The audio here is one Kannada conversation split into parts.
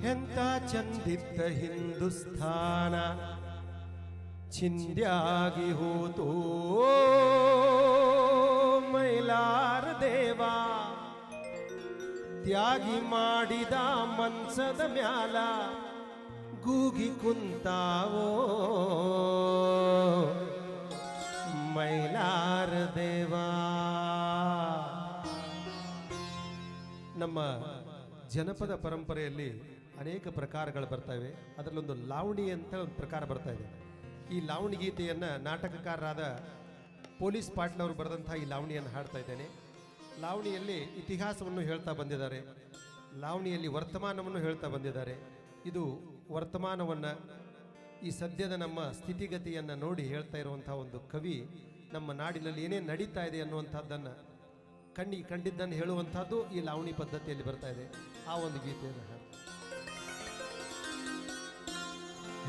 ಎಂತ ಚಂದಿದ್ದ ಹಿಂದೂಸ್ಥಾನ ಚಿಂದ್ಯಾಗಿ ಹೋತೋ ಮೈಲಾರ ದೇವ ತ್ಯಾಗಿ ಮಾಡಿದ ಮನ್ಸದ ಮ್ಯಾಲ ಗೂಗಿ ಕುಂತಾವೋ ಮೈಲಾರ ದೇವ. ನಮ್ಮ ಜನಪದ ಪರಂಪರೆಯಲ್ಲಿ ಅನೇಕ ಪ್ರಕಾರಗಳು ಬರ್ತವೆ. ಅದರಲ್ಲೊಂದು ಲಾವಣಿ ಅಂತ ಒಂದು ಪ್ರಕಾರ ಬರ್ತಾ ಇದೆ. ಈ ಲಾವಣಿ ಗೀತೆಯನ್ನು ನಾಟಕಕಾರರಾದ ಪೊಲೀಸ್ ಪಾಟ್ನವರು ಬರೆದಂತಹ ಈ ಲಾವಣಿಯನ್ನು ಹಾಡ್ತಾ ಇದ್ದೇನೆ. ಲಾವಣಿಯಲ್ಲಿ ಇತಿಹಾಸವನ್ನು ಹೇಳ್ತಾ ಬಂದಿದ್ದಾರೆ, ಲಾವಣಿಯಲ್ಲಿ ವರ್ತಮಾನವನ್ನು ಹೇಳ್ತಾ ಬಂದಿದ್ದಾರೆ. ಇದು ವರ್ತಮಾನವನ್ನು, ಈ ಸದ್ಯದ ನಮ್ಮ ಸ್ಥಿತಿಗತಿಯನ್ನು ನೋಡಿ ಹೇಳ್ತಾ ಇರುವಂತಹ ಒಂದು ಕವಿ ನಮ್ಮ ನಾಡಿನಲ್ಲಿ ಏನೇನು ನಡೀತಾ ಇದೆ ಅನ್ನುವಂಥದ್ದನ್ನು ಕಣ್ಣಿಗೆ ಕಂಡಿದ್ದನ್ನು ಹೇಳುವಂಥದ್ದು ಈ ಲಾವಣಿ ಪದ್ಧತಿಯಲ್ಲಿ ಬರ್ತಾ ಇದೆ. ಆ ಒಂದು ಗೀತೆಯನ್ನು ಹಾಡು.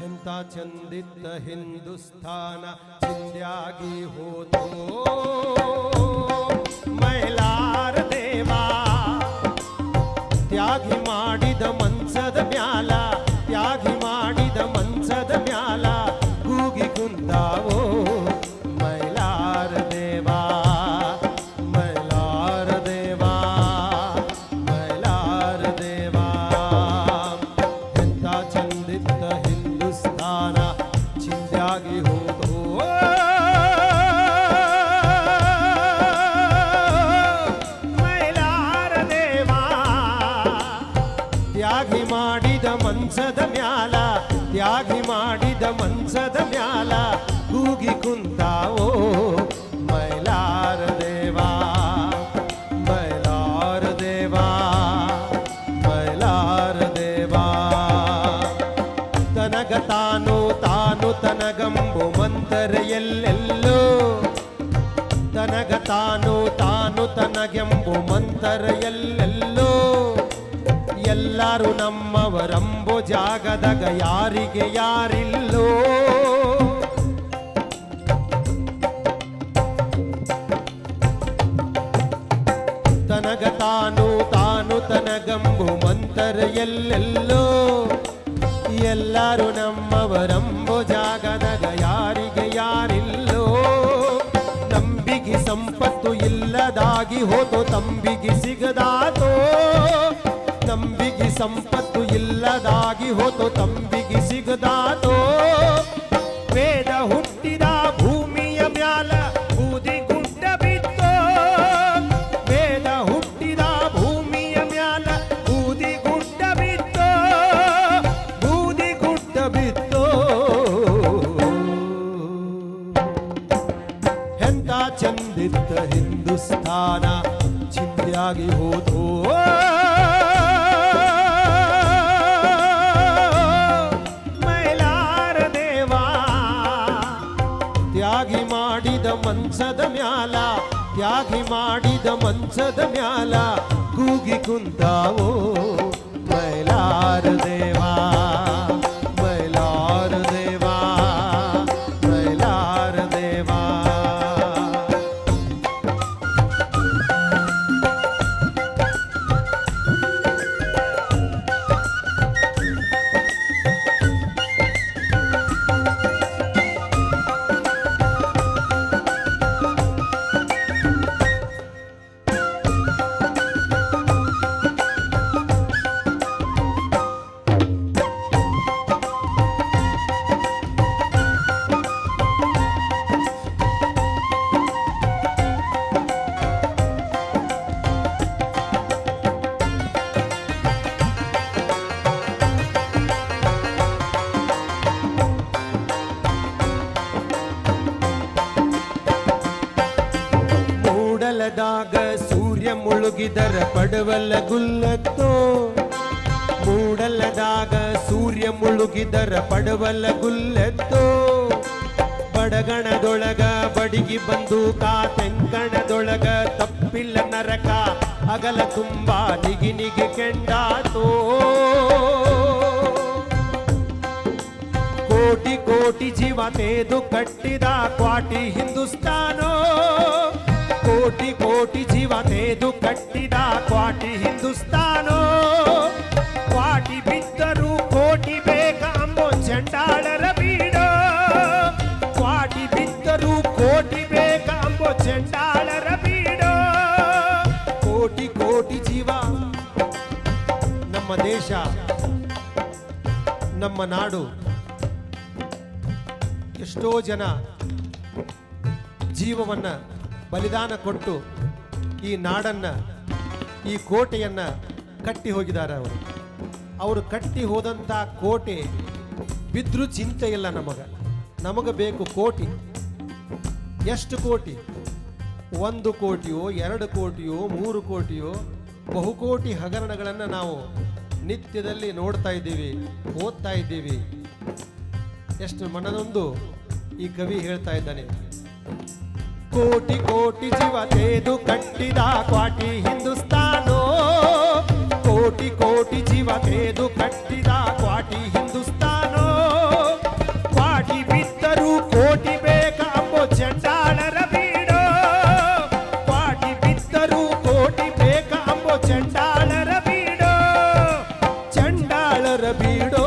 ಎಂತ ಚಂದಿದ್ದ ಹಿಂದೂಸ್ಥಾನ ಚಿಂದ್ಯಾಗಿ ಹೋತೋ ಮೈಲಾರ ದೇವ ತ್ಯಾಗಿ ಮಾಡಿದ ಮನ್ಸದ ಮ್ಯಾಲ ತ್ಯಾಗಿ ಮಾಡಿದ ಮನ್ಸದ ಮ್ಯಾಲ ಗೂಗಿ ಕುಂತಾವೋ ಮೈಲಾರ ದೇವ ಮೈಲಾರ ದೇವ ಮೈಲಾರ ದೇವ. ಎಂತ ಚಂದಿದ್ದ ಹಿಂದೂಸ್ಥಾನ ಚಿಂದ್ಯಾಗಿ ಹೋದೋ ಮೈಲಾರ ದೇವ ತ್ಯಾಗಿ ಮಾಡಿದ ಮನ್ಸದ ಮ್ಯಾಲ ತ್ಯಾಗಿ ಮಾಡಿದ ಮನ್ಸದ ಮ್ಯಾಲ ಗೂಗಿ ಕುಂತಾವೋ ಮೈಲಾರ ದೇವ ಮೈಲಾರ ದೇವ ಮೈಲಾರ ದೇವ. ತನಗ ತಾನು ತಾನು ತನಗಂಬು ಮಂತರ ಎಲ್ಲೆಲ್ಲೋ ತನಗ ತಾನು ತಾನು ತನಗೆಂಬು ಮಂತರ ಎಲ್ಲೆಲ್ಲೋ ಎಲ್ಲರೂ ನಮ್ಮವರಂಬೋ ಜಾಗದಾಗ ಯಾರಿಗೆ ಯಾರಿಲ್ಲೋ ತನಗ ತಾನು ತಾನು ತನಗಂಬು ಮಂತರ ಎಲ್ಲೆಲ್ಲೋ ಎಲ್ಲರೂ ನಮ್ಮವರಂಬೋ ಜಾಗದಾಗ ಯಾರಿಗೆ ಯಾರಿಲ್ಲೋ. ನಂಬಿಗೆ ಸಂಪತ್ತು ಇಲ್ಲದಾಗಿ ಹೋತೋ ತಂಬಿಗೆ ಸಿಗದಾತೋ ನಂಬಿಗೆ ಸಂಪತ್ತು ಇಲ್ಲದಾಗಿ ಹೋತೋ ತಂಬಿಗೆ ಸಿಗದಾತೋ. ವೇದ ಹುಟ್ಟಿದ ಭೂಮಿಯ ಮ್ಯಾಲ ಬೂದಿ ಗುಡ್ಡ ಬಿತ್ತೋ ವೇದ ಹುಟ್ಟಿದ ಭೂಮಿಯ ಮ್ಯಾಲ ಬೂದಿ ಗುಡ್ಡ ಬಿತ್ತೋ ಬೂದಿ ಗುಡ್ಡ ಬಿತ್ತೋ. ಎಂತ ಚಂದಿದ್ದ ಹಿಂದೂಸ್ಥಾನ ಚಿಂದ್ಯಾಗಿ ಹೋದೋ ತ್ಯಾಗಿ ಮಾಡಿದ ಮನ್ಸದ ಮ್ಯಾಲ ತ್ಯಾಗಿ ಮಾಡಿದ ಮನ್ಸದ ಮ್ಯಾಲ ಗೂಗಿ ಕುಂತಾವೋ ಮೈಲಾರ ದೇವ ಮೈಲಾರ ದೇವ ಮೈಲಾರ ದೇವ. ಮೂಡಲದಾಗ ಸೂರ್ಯ ಮುಳುಗಿದರ ಪಡವಲ ಗುಲ್ಲತ್ತೋ ಮೂಡಲದಾಗ ಸೂರ್ಯ ಮುಳುಗಿದರ ಪಡವಲ ಗುಲ್ಲತ್ತೋ. ಬಡಗಣದೊಳಗ ಬಡಿಗಿ ಬಂದೂಕ ತೆಂಕಣದೊಳಗ ತಪ್ಪಿಲ್ಲ ನರಕ ಅಗಲ ತುಂಬಾ ನಿಗಿ ನಿಗಿ ಕೆಂಡಾತೋ. ಕೋಟಿ ಕೋಟಿ ಜೀವ ತೇದು ಕಟ್ಟಿದ ಕ್ವಾಟಿ ಹಿಂದೂಸ್ತಾನೋ ಕೋಟಿ ಕೋಟಿ ಜೀವ ತೇದು ಕಟ್ಟಿದ ಕ್ವಾಟಿ ಹಿಂದೂಸ್ತಾನೋ. ಕ್ವಾಟಿ ಬಿದ್ದ ಕೋಟಿ ಕೋಟಿ ಜೀವ. ನಮ್ಮ ದೇಶ, ನಮ್ಮ ನಾಡು, ಎಷ್ಟೋ ಜನ ಜೀವವನ್ನ ಬಲಿದಾನ ಕೊಟ್ಟು ಈ ನಾಡನ್ನ, ಈ ಕೋಟೆಯನ್ನ ಕಟ್ಟಿ ಹೋಗಿದ್ದಾರೆ. ಅವರು ಕಟ್ಟಿ ಹೋದಂಥ ಕೋಟೆ ಬಿದ್ರೂ ಚಿಂತೆ ಇಲ್ಲ. ನಮಗೆ ಬೇಕು ಕೋಟಿ. ಎಷ್ಟು ಕೋಟಿ? 1 ಕೋಟಿಯೋ 2 ಕೋಟಿಯೋ 3 ಕೋಟಿಯೋ ಬಹುಕೋಟಿ ಹಗರಣಗಳನ್ನು ನಾವು ನಿತ್ಯದಲ್ಲಿ ನೋಡ್ತಾ ಇದ್ದೀವಿ, ಓದ್ತಾ ಇದ್ದೀವಿ. ಎಷ್ಟು ಮನನೊಂದು ಈ ಕವಿ ಹೇಳ್ತಾ ಇದ್ದಾನೆ. ಕೋಟಿ ಕೋಟಿ ಜೀವ ತೇದು ಕಟ್ಟಿದ ಕ್ವಾಟಿ ಹಿಂದೂಸ್ತಾನೋ, ಕೋಟಿ ಕೋಟಿ ಜೀವ ತೇದು ಕಟ್ಟಿದ ಕ್ವಾಟಿ ಹಿಂದೂಸ್ತಾನೋ. ಕ್ವಾಟಿ ಬಿದ್ದರೂ ಕೋಟಿ ಬೇಕ ಅಂಬೋ ಚಂಡಾಳರ ಬೀಡೋ, ಕ್ವಾಟಿ ಬಿದ್ದರೂ ಕೋಟಿ ಬೇಕ ಅಂಬೋ ಚಂಡಾಳರ ಬೀಡೋ, ಚಂಡಾಳರ ಬೀಡೋ.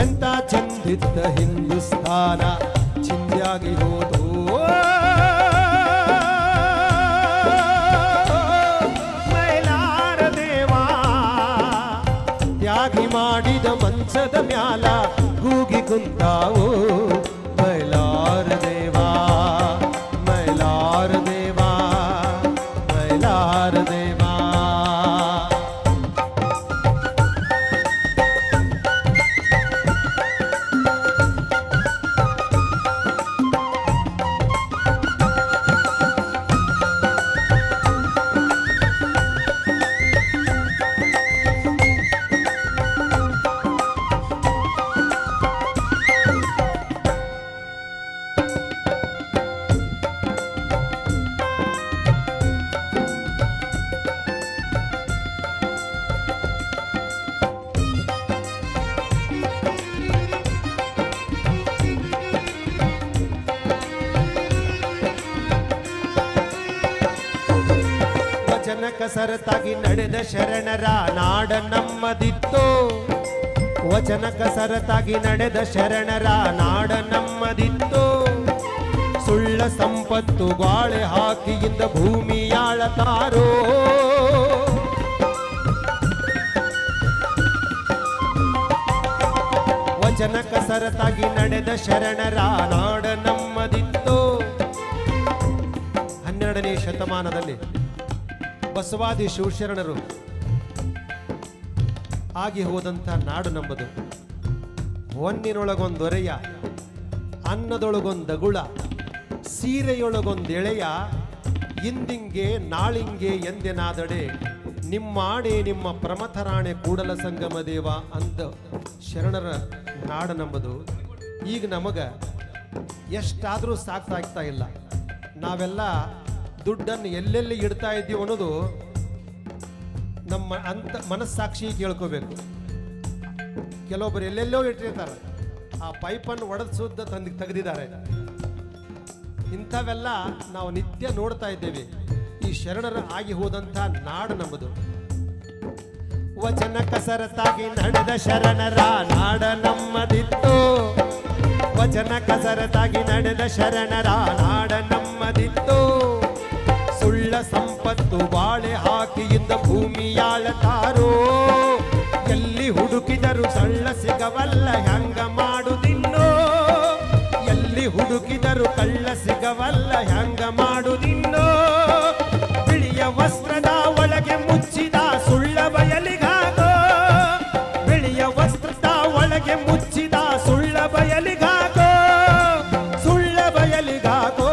ಎಂತ ಚಂದಿದ್ದ ಹಿಂದೂಸ್ತಾನ ಚಿಂದ್ಯಾಗಿ ಹೋದೋ, ಮೈಲಾರ ದೇವಾ ತ್ಯಾಗಿ ಮಾಡಿದ ಮಂಚದ ಮ್ಯಾಲ ಗೂಗಿ ಕುಂತಾವೋ. ಮೈಲಾರ ದೇವಾ, ಮೈಲಾರ ದೇವಾ, ಮೈಲಾರ ದೇವಾ. ವಚನ ಕಸರತಾಗಿ ನಡೆದ ಶರಣರ ನಾಡ ನಮ್ಮದಿತ್ತು, ವಚನ ಕಸರತಾಗಿ ನಡೆದ ಶರಣರ ನಾಡ ನಮ್ಮದಿತ್ತು. ಸುಳ್ಳ ಸಂಪತ್ತು ಗಾಳೆ ಹಾಕಿಯಿಂದ ಭೂಮಿಯಾಳತಾರೋ, ವಚನ ಕಸರತಾಗಿ ನಡೆದ ಶರಣರ ನಾಡ ನಮ್ಮದಿತ್ತು. 12ನೇ ಶತಮಾನದಲ್ಲಿ ಬಸವಾದಿ ಶಿವಶರಣರು ಆಗಿ ಹೋದಂಥ ನಾಡು ನಂಬದು. ಹೊನ್ನಿನೊಳಗೊಂದೊರೆಯ, ಅನ್ನದೊಳಗೊಂದಗುಳ, ಸೀರೆಯೊಳಗೊಂದೆಳೆಯ, ಇಂದಿಂಗೆ ನಾಳಿಂಗೆ ಎಂದೆನಾದಡೆ ನಿಮ್ಮಾಡೆ ನಿಮ್ಮ ಪ್ರಮಥರಾಣೆ ಕೂಡಲ ಸಂಗಮ ದೇವ ಅಂದ ಶರಣರ ನಾಡು ನಂಬದು. ಈಗ ನಮಗ ಎಷ್ಟಾದರೂ ಸಾಕಾಗ್ತಾ ಇಲ್ಲ. ನಾವೆಲ್ಲ ದುಡ್ಡನ್ನು ಎಲ್ಲೆಲ್ಲಿ ಇಡ್ತಾ ಇದ್ದೀವಿ ಅನ್ನೋದು ನಮ್ಮ ಮನಸ್ಸಾಕ್ಷಿ ಕೇಳ್ಕೋಬೇಕು. ಕೆಲವೊಬ್ಬರು ಎಲ್ಲೆಲ್ಲೋ ಇಟ್ಟಿರ್ತಾರೆ, ಆ ಪೈಪನ್ನು ಒಡೆದು ಸುದ್ದ ತೆಗೆದಿದ್ದಾರೆ. ಇಂಥವೆಲ್ಲ ನಾವು ನಿತ್ಯ ನೋಡ್ತಾ ಇದ್ದೇವೆ. ಈ ಶರಣರ ಆಗಿ ಹೋದಂಥ ನಾಡು ನಮ್ಮದು. ವಚನ ಕಸರತಾಗಿ ನಡೆದ ಶರಣರ ನಾಡ ನಮ್ಮದಿತ್ತು, ವಚನ ಕಸರತಾಗಿ ನಡೆದ ಶರಣರ ನಾಡ ನಮ್ಮದಿತ್ತು. ಸುಳ್ಳ ಸಂಪತ್ತು ಬಾಳೆ ಹಾಕಿಯಿಂದ ಭೂಮಿಯಾಳತಾರೋ, ಎಲ್ಲಿ ಹುಡುಕಿದರು ಸಳ್ಳ ಸಿಗವಲ್ಲ ಹ್ಯಾಂಗ ಮಾಡುದಿನ್ನೋ, ಎಲ್ಲಿ ಹುಡುಕಿದರು ಕಳ್ಳ ಸಿಗವಲ್ಲ ಹ್ಯಾಂಗ ಮಾಡುದಿನ್ನೋ. ಬಿಳಿಯ ವಸ್ತ್ರದ ಒಳಗೆ ಮುಚ್ಚಿದ ಸುಳ್ಳ ಬಯಲಿಗಾಗೋ, ಬಿಳಿಯ ವಸ್ತ್ರದ ಒಳಗೆ ಮುಚ್ಚಿದ ಸುಳ್ಳ ಬಯಲಿಗಾಗೋ, ಸುಳ್ಳ ಬಯಲಿಗಾಗೋ.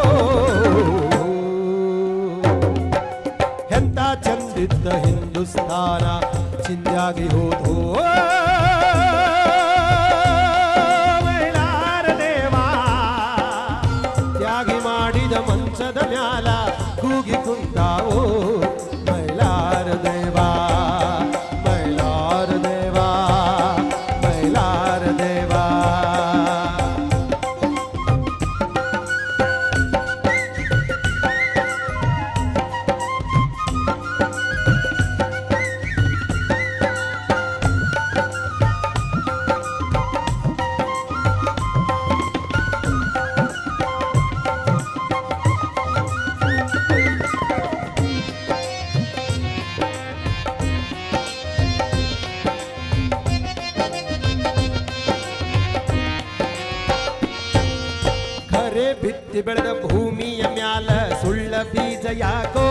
ಎಂತ ಚಂದಿದ್ದ ಹಿಂದೂಸ್ತಾನ ಚಿಂದ್ಯಾಗಿ ಹೋದೋ, ಮೈಲಾರ ದೇವಾ ತ್ಯಾಗಿ ಮಾಡಿದ ಮಂಚದ ಮ್ಯಾಲ ಕೂಗಿ ಕುಂತಾವೋ. ಮೈಲಾರ ದೇವಾ, ಮೈಲಾರ ದೇವಾ, ಮೈಲಾರ ದೇವಾ. ಬೀಜ ಯಾಕೋ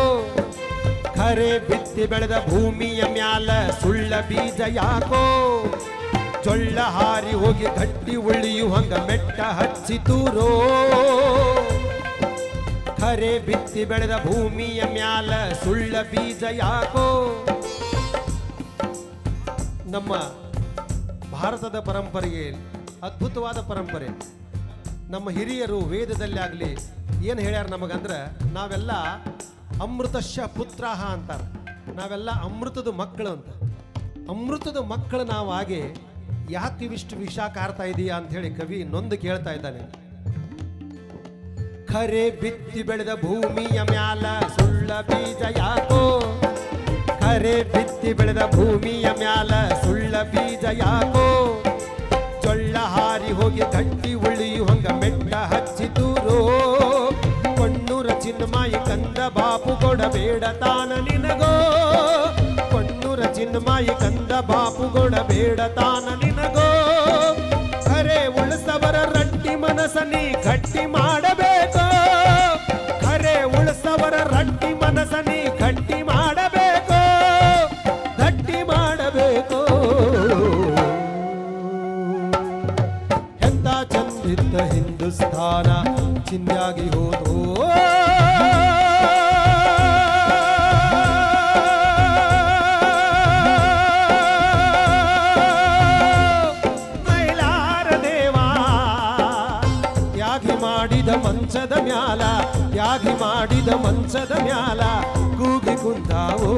ಖರೆ ಬಿತ್ತಿ ಬೆಳೆದ ಭೂಮಿಯ ಮ್ಯಾಲ ಸುಳ್ಳ ಬೀಜ ಯಾಕೋ ಚೊಳ್ಳ ಹಾರಿ ಹೋಗಿ ಗಟ್ಟಿ ಉಳಿಯುವಂಗ ಮೆಟ್ಟ ಹಚ್ಚಿತೂರೋ ಖರೆ ಬಿತ್ತಿ ಬೆಳೆದ ಭೂಮಿಯ ಮ್ಯಾಲ ಸುಳ್ಳ ಬೀಜ ಯಾಕೋ. ನಮ್ಮ ಭಾರತದ ಪರಂಪರೆಗೆ ಅದ್ಭುತವಾದ ಪರಂಪರೆ. ನಮ್ಮ ಹಿರಿಯರು ವೇದದಲ್ಲಿ ಆಗಲಿ ಏನು ಹೇಳ್ಯಾರ ನಮಗಂದ್ರೆ, ನಾವೆಲ್ಲ ಅಮೃತಶ್ಯ ಪುತ್ರಾಹ ಅಂತಾರೆ. ನಾವೆಲ್ಲ ಅಮೃತದ ಮಕ್ಕಳು ಅಂತ. ಅಮೃತದ ಮಕ್ಕಳು ನಾವಾಗೆ ಯಾಕೆ ಇವಿಷ್ಟು ವಿಷ ಕಾರ್ತಾ ಇದೀಯಾ ಅಂತ ಹೇಳಿ ಕವಿ ನೊಂದು ಕೇಳ್ತಾ ಇದ್ದಾನೆ. ಖರೆ ಬಿತ್ತಿ ಬೆಳೆದ ಭೂಮಿಯ ಮ್ಯಾಲ ಸುಳ್ಳ ಬೀಜ ಯಾಕೋ ಖರೆ ಬಿತ್ತಿ ಬೆಳೆದ ಭೂಮಿಯ ಮ್ಯಾಲ ಸುಳ್ಳ ಬೀಜ ಯಾಕೋ ಚೊಳ್ಳ ಹಾರಿ ಹೋಗಿ ಗಟ್ಟಿ ಉಳಿಯುವಂಗ ಮೆಟ್ಟ ಹಚ್ಚಿತೂರೋ ಕೊಣ್ಣೂರ ಚಿನ್ಮಾಯಿ ಕಂದ ಬಾಪು ಕೊಡಬೇಡ ತಾನ ನಿನಗೋ ಕೊಣ್ಣೂರ ಚಿನ್ಮಾಯಿ ಕಂದ ಬಾಪು ಕೊಡಬೇಡ ತಾನ ನಿನಗೋ ಖರೆ ಉಳಿಸವರ ರಟ್ಟಿ ಮನಸನಿ ಗಟ್ಟಿ ಮಾಡಬೇಕು ಖರೆ ಉಳಿಸವರ ರಟ್ಟಿ ಮನಸನಿ ಗಟ್ಟಿ ಮಾಡಬೇಕು ಗಟ್ಟಿ ಮಾಡಬೇಕು. ಎಂತ ಚಂದಿದ್ದ ಹಿಂದೂಸ್ಥಾನ ಚಿಂದ್ಯಾಗಿ ಹೋದೋ ಮಂಚದ ಮ್ಯಾಲ ಯಾಗಿ ಮಾಡಿದ ಮಂಚದ ಮ್ಯಾಲ ಕೂಗಿ ಕುಂತಾವೋ